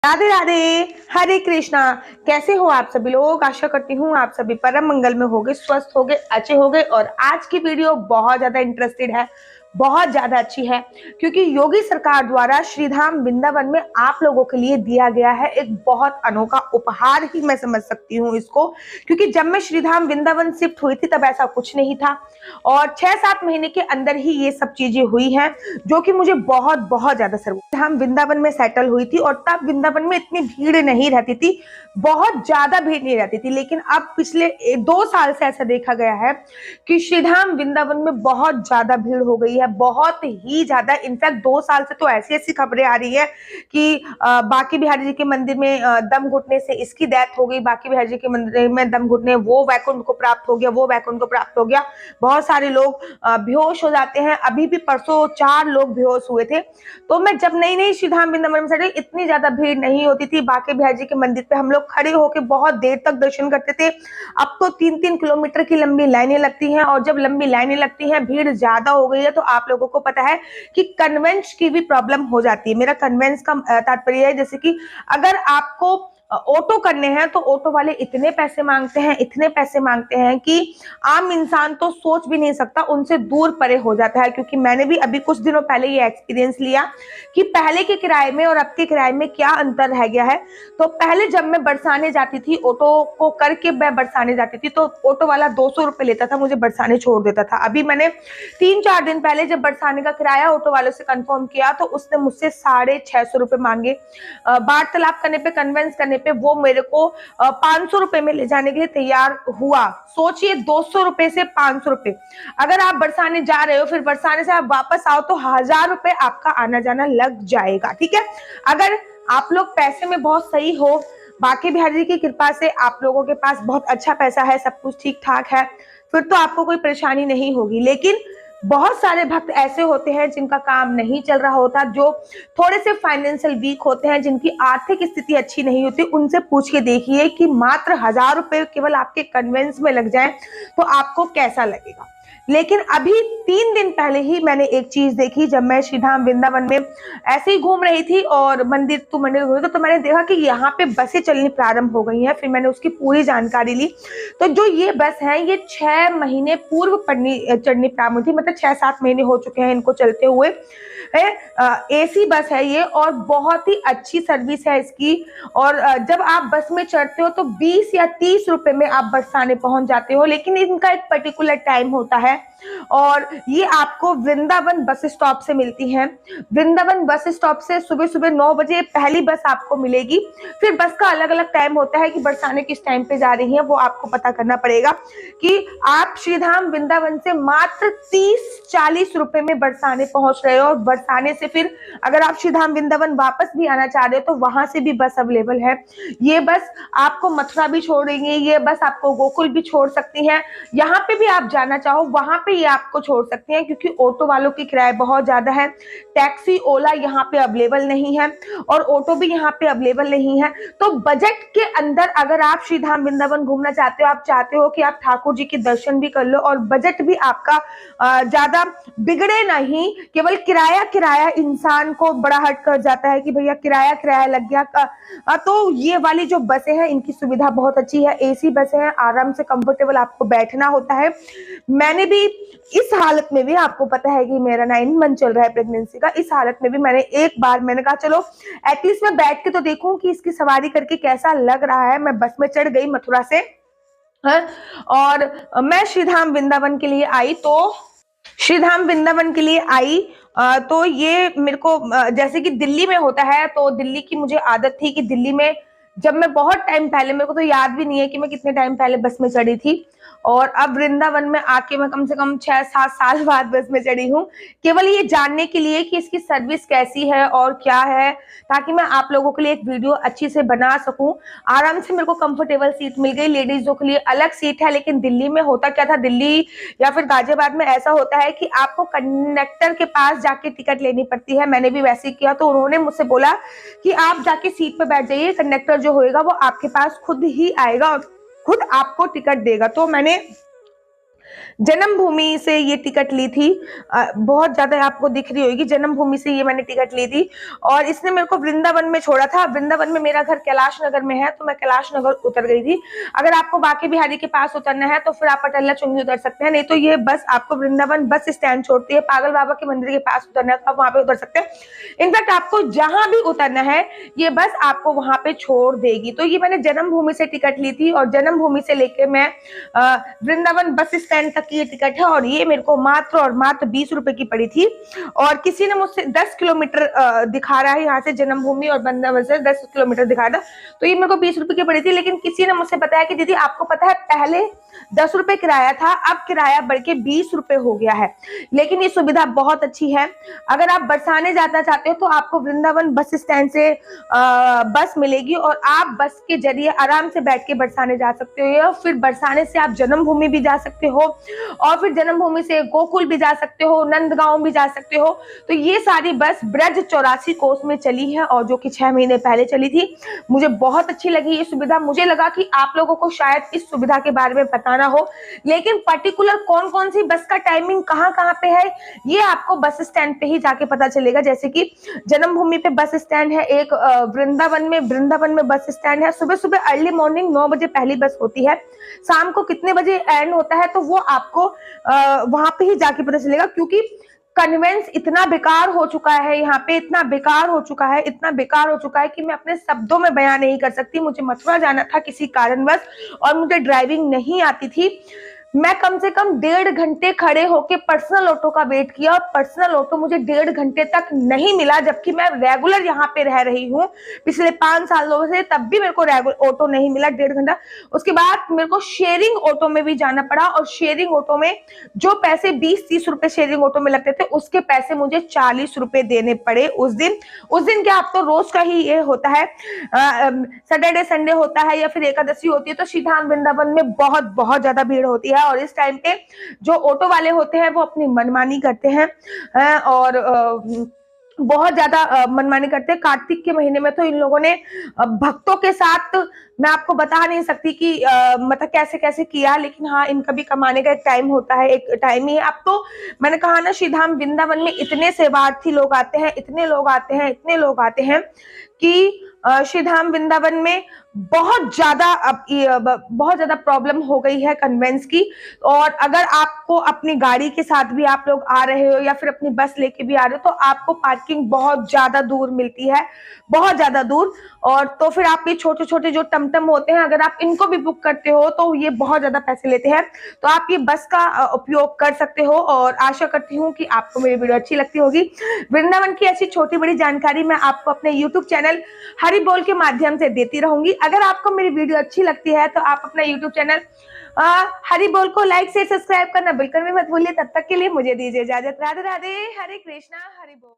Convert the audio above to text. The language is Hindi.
राधे राधे। हरे कृष्णा। कैसे हो आप सभी लोग? आशा करती हूँ आप सभी परम मंगल में होगे, स्वस्थ होगे, अच्छे होगे। और आज की वीडियो बहुत ज्यादा इंटरेस्टेड है, बहुत ज्यादा अच्छी है, क्योंकि योगी सरकार द्वारा श्रीधाम वृंदावन में आप लोगों के लिए दिया गया है एक बहुत अनोखा उपहार ही मैं समझ सकती हूँ इसको। क्योंकि जब मैं श्रीधाम वृंदावन शिफ्ट हुई थी तब ऐसा कुछ नहीं था, और 6-7 महीने के अंदर ही ये सब चीजें हुई हैं, जो कि मुझे बहुत बहुत ज्यादा सर्व हम वृंदावन में सेटल हुई थी। और तब वृंदावन में इतनी भीड़ नहीं रहती थी, बहुत ज्यादा भीड़ नहीं रहती थी। लेकिन अब पिछले 2 साल से ऐसा देखा गया है कि श्रीधाम वृंदावन में बहुत ज्यादा भीड़ हो गई है, बहुत ही ज्यादा। इनफैक्ट 2 साल से तो ऐसी ऐसी खबरें आ रही है कि बांके बिहारी जी के मंदिर में दम घुटने से इसकी डेथ हो गई, बांके बिहारी जी के मंदिर में दम घुटने वो वैकुंठ को प्राप्त हो गया, वो वैकुंठ को प्राप्त हो गया। बहुत सारे लोग बेहोश हो जाते हैं। अभी भी परसों 4 लोग बेहोश हुए थे। तो मैं जब नई नई श्रीधाम वृंदावन में सेटल, इतनी ज्यादा भीड़ नहीं होती थी। बांके बिहारी जी के मंदिर पे हम लोग खड़े होकर बहुत देर तक दर्शन करते थे। अब तो 3-3 किलोमीटर की लंबी लाइनें लगती हैं, और जब लंबी लाइनें लगती हैं, भीड़ ज्यादा हो गई है, तो आप लोगों को पता है कि कन्वेंस की भी प्रॉब्लम हो जाती है। मेरा कन्वेंस का तात्पर्य है जैसे कि अगर आपको ऑटो करने हैं तो ऑटो वाले इतने पैसे मांगते हैं, इतने पैसे मांगते हैं कि आम इंसान तो सोच भी नहीं सकता, उनसे दूर परे हो जाता है। क्योंकि मैंने भी अभी कुछ दिनों पहले ये एक्सपीरियंस लिया कि पहले के किराए में और अब के किराए में क्या अंतर रह गया है। तो पहले जब मैं बरसाने जाती थी, ऑटो को करके मैं बरसाने जाती थी, तो ऑटो वाला 200 रुपए लेता था, मुझे बरसाने छोड़ देता था। अभी मैंने 3-4 दिन पहले जब बरसाने का किराया ऑटो वालों से कंफर्म किया, तो उसने मुझसे 650 रुपए मांगे। वार्तालाप करने पे, कन्वेंस करने पे वो मेरे को 500 रुपए में ले जाने के लिए तैयार हुआ। सोचिए, 200 रुपए से 500 रुपए। अगर आप बरसाने जा रहे हो, फिर बरसाने से आप वापस आओ, तो 1000 रुपए आपका आना जाना लग जाएगा। ठीक है, अगर आप लोग पैसे में बहुत सही हो, बांके बिहारी जी की कृपा से आप लोगों के पास बहुत अच्छा पैसा है, सब कुछ ठीक ठाक है, फिर तो आपको कोई परेशानी नहीं होगी। लेकिन बहुत सारे भक्त ऐसे होते हैं जिनका काम नहीं चल रहा होता, जो थोड़े से फाइनेंशियल वीक होते हैं, जिनकी आर्थिक स्थिति अच्छी नहीं होती, उनसे पूछ के देखिए कि मात्र 1000 रुपए केवल आपके कन्वेंस में लग जाए तो आपको कैसा लगेगा। लेकिन अभी 3 दिन पहले ही मैंने एक चीज देखी। जब मैं श्रीधाम वृंदावन में ऐसे ही घूम रही थी और मंदिर टू मंदिर घूम रही थी, तो मैंने देखा कि यहाँ पे बसें चलनी प्रारंभ हो गई हैं। फिर मैंने उसकी पूरी जानकारी ली। तो जो ये बस है, ये 6 महीने पूर्व चढ़नी प्रारंभ हुई थी, मतलब 6-7 महीने हो चुके हैं इनको चलते हुए। एसी बस है ये, और बहुत ही अच्छी सर्विस है इसकी। और जब आप बस में चढ़ते हो तो 20 या 30 रुपए में आप बरसाने पहुंच जाते हो। लेकिन इनका एक पर्टिकुलर टाइम होता है, और ये आपको वृंदावन बस स्टॉप से मिलती है। वृंदावन बस स्टॉप से सुबह सुबह 9 बजे पहली बस आपको मिलेगी। फिर बस का अलग अलग टाइम होता है कि बरसाने किस टाइम पे जा रही है, वो आपको पता करना पड़ेगा। कि आप श्रीधाम वृंदावन से मात्र 30-40 रुपए में बरसाने पहुंच रहे हो। और बरसाने से फिर अगर आप श्रीधाम वृंदावन वापस भी आना चाह रहे हो तो वहां से भी बस अवेलेबल है। ये बस आपको मथुरा भी छोड़ेंगे, ये बस आपको गोकुल भी छोड़ सकती है। यहाँ पे भी आप जाना चाहो वहां पे ये आपको छोड़ सकती हैं, क्योंकि ऑटो वालों की किराए बहुत ज्यादा है। टैक्सी ओला यहाँ पे अवेलेबल नहीं है, और ऑटो भी यहाँ पे अवेलेबल नहीं है। तो बजट के अंदर अगर आप श्रीधाम वृंदावन घूमना चाहते हो, आप चाहते हो कि आप ठाकुर जी के दर्शन भी कर लो और बजट भी आपका ज्यादा बिगड़े नहीं, केवल किराया किराया इंसान को बड़ा हट कर जाता है कि भैया किराया किराया लग गया। तो ये वाली जो बसें हैं, इनकी सुविधा बहुत अच्छी है। एसी बसें हैं, आराम से कंफर्टेबल आपको बैठना होता है। मैंने भी इस हालत में भी, आपको पता है कि मेरा 9 मंथ चल रहा है प्रेगनेंसी का, इस हालत में भी मैंने एक बार मैंने कहा चलो एटलीस्ट मैं बैठ के तो देखूं कि इसकी सवारी करके कैसा लग रहा है। मैं बस में चढ़ गई मथुरा से, और मैं श्रीधाम वृंदावन के लिए आई। तो श्रीधाम वृंदावन के लिए आई तो ये मेरे को जैसे कि दिल्ली में होता है, तो दिल्ली की मुझे आदत थी कि दिल्ली में जब मैं बहुत टाइम पहले, मेरे को तो याद भी नहीं है कि मैं कितने टाइम पहले बस में चढ़ी थी, और अब वृंदावन में आके मैं कम से कम 6-7 साल बाद बस में चढ़ी हूँ, केवल ये जानने के लिए कि इसकी सर्विस कैसी है और क्या है, ताकि मैं आप लोगों के लिए एक वीडियो अच्छी से बना सकूं। आराम से मेरे को कंफर्टेबल सीट मिल गई, लेडीजों के लिए अलग सीट है। लेकिन दिल्ली में होता क्या था, दिल्ली या फिर गाजियाबाद में ऐसा होता है कि आपको कंडक्टर के पास जाके टिकट लेनी पड़ती है। मैंने भी वैसे ही किया, तो उन्होंने मुझसे बोला कि आप जाके सीट पे बैठ जाइए, कंडक्टर जो होएगा वो आपके पास खुद ही आएगा और खुद आपको टिकट देगा। तो मैंने जन्मभूमि से ये टिकट ली थी। बहुत ज्यादा आपको दिख रही होगी, जन्मभूमि से ये मैंने टिकट ली थी और इसने मेरे को वृंदावन में छोड़ा था। वृंदावन में मेरा घर कैलाश नगर में है, तो मैं कैलाश नगर उतर गई थी। अगर आपको बांके बिहारी के पास उतरना है तो फिर आप अटल्ला चुंगी उतर सकते हैं, नहीं तो ये बस आपको वृंदावन बस स्टैंड छोड़ती है। पागल बाबा के मंदिर के पास उतरना है तो आप वहां पे उतर सकते हैं। इनफैक्ट आपको जहां भी उतरना है ये बस आपको वहां पे छोड़ देगी। तो ये मैंने जन्मभूमि से टिकट ली थी और जन्मभूमि से लेके मैं वृंदावन बस स्टैंड तक की ये टिकट है और ये मेरे को मात्र और मात्र 20 रुपए की पड़ी थी। और किसी ने मुझसे 10 किलोमीटर दिखा रहा है, यहाँ से जन्मभूमि और वृंदावन से 10 किलोमीटर दिखा था, तो ये मेरे को 20 रुपए की पड़ी थी। लेकिन किसी ने मुझसे बताया कि दीदी आपको पता है पहले 10 रुपए किराया था, अब किराया बढ़ के 20 रुपए हो गया है। लेकिन ये सुविधा बहुत अच्छी है। अगर आप बरसाने जाना चाहते हो तो आपको वृंदावन बस स्टैंड से बस मिलेगी और आप बस के जरिए आराम से बैठ के बरसाने जा सकते हो, या फिर बरसाने से आप जन्मभूमि भी जा सकते हो और फिर जन्मभूमि से गोकुल भी जा सकते हो, नंदगांव भी जा सकते हो। तो ये सारी बस ब्रज 84 कोस में चली है और जो कि 6 महीने पहले चली थी। मुझे बहुत अच्छी लगी ये सुविधा। मुझे लगा कि आप लोगों को शायद इस सुविधा के बारे में पता ना हो, लेकिन पर्टिकुलर कौन कौन सी बस का टाइमिंग कहाँ कहाँ पे है ये आपको बस स्टैंड पे ही जाके पता चलेगा। जैसे कि जन्मभूमि पे बस स्टैंड है, एक वृंदावन में बस स्टैंड है। सुबह सुबह अर्ली मॉर्निंग 9 बजे पहली बस होती है, शाम को कितने बजे एंड होता है तो वो आपको वहां पे ही जाके पता चलेगा। क्योंकि कन्वेंस इतना बेकार हो चुका है यहाँ पे, इतना बेकार हो चुका है कि मैं अपने शब्दों में बयान नहीं कर सकती। मुझे मथुरा जाना था किसी कारणवश और मुझे ड्राइविंग नहीं आती थी। मैं कम से कम 1.5 घंटे खड़े होके पर्सनल ऑटो का वेट किया और पर्सनल ऑटो मुझे 1.5 घंटे तक नहीं मिला, जबकि मैं रेगुलर यहाँ पे रह रही हूँ पिछले 5 सालों से, तब भी मेरे को रेगुलर ऑटो नहीं मिला 1.5 घंटा। उसके बाद मेरे को शेयरिंग ऑटो में भी जाना पड़ा और शेयरिंग ऑटो में जो पैसे 20-30 रुपए शेयरिंग ऑटो में लगते थे उसके पैसे मुझे 40 रुपए देने पड़े उस दिन क्या, आप तो रोज का ही ये होता है, सैटरडे संडे होता है या फिर एकादशी होती है तो श्रीधाम वृंदावन में बहुत बहुत ज्यादा भीड़ होती है और इस टाइम पे जो ऑटो वाले होते हैं वो अपनी मनमानी करते हैं और बहुत ज्यादा मनमानी करते हैं। कार्तिक के महीने में तो इन लोगों ने भक्तों के साथ, मैं आपको बता नहीं सकती कि मतलब कैसे कैसे किया, लेकिन हाँ इनका भी कमाने का एक टाइम होता है, एक टाइम ही है। अब तो मैंने कहा ना श्रीधाम वृंदावन में इतने सेवार्थी लोग आते हैं, इतने लोग आते हैं कि श्रीधाम वृंदावन में बहुत ज्यादा प्रॉब्लम हो गई है कन्वेंस की। और अगर आपको अपनी गाड़ी के साथ भी आप लोग आ रहे हो या फिर अपनी बस लेके भी आ रहे हो तो आपको पार्किंग बहुत ज्यादा दूर मिलती है, बहुत ज्यादा दूर। और तो फिर आप ये छोटे छोटे जो टमटम होते हैं अगर आप इनको भी बुक करते हो तो ये बहुत ज्यादा पैसे लेते हैं। तो आप ये बस का उपयोग कर सकते हो और आशा करती हूँ कि आपको मेरी वीडियो अच्छी लगती होगी। वृंदावन की ऐसी छोटी बड़ी जानकारी मैं आपको अपने यूट्यूब चैनल हरि बोल के माध्यम से देती रहूंगी। अगर आपको मेरी वीडियो अच्छी लगती है तो आप अपना यूट्यूब चैनल हरि बोल को लाइक से सब्सक्राइब करना बिल्कुल भी मत भूलिए। तब तक के लिए मुझे दीजिए इजाजत। राधे राधे, हरे कृष्णा, हरि बोल।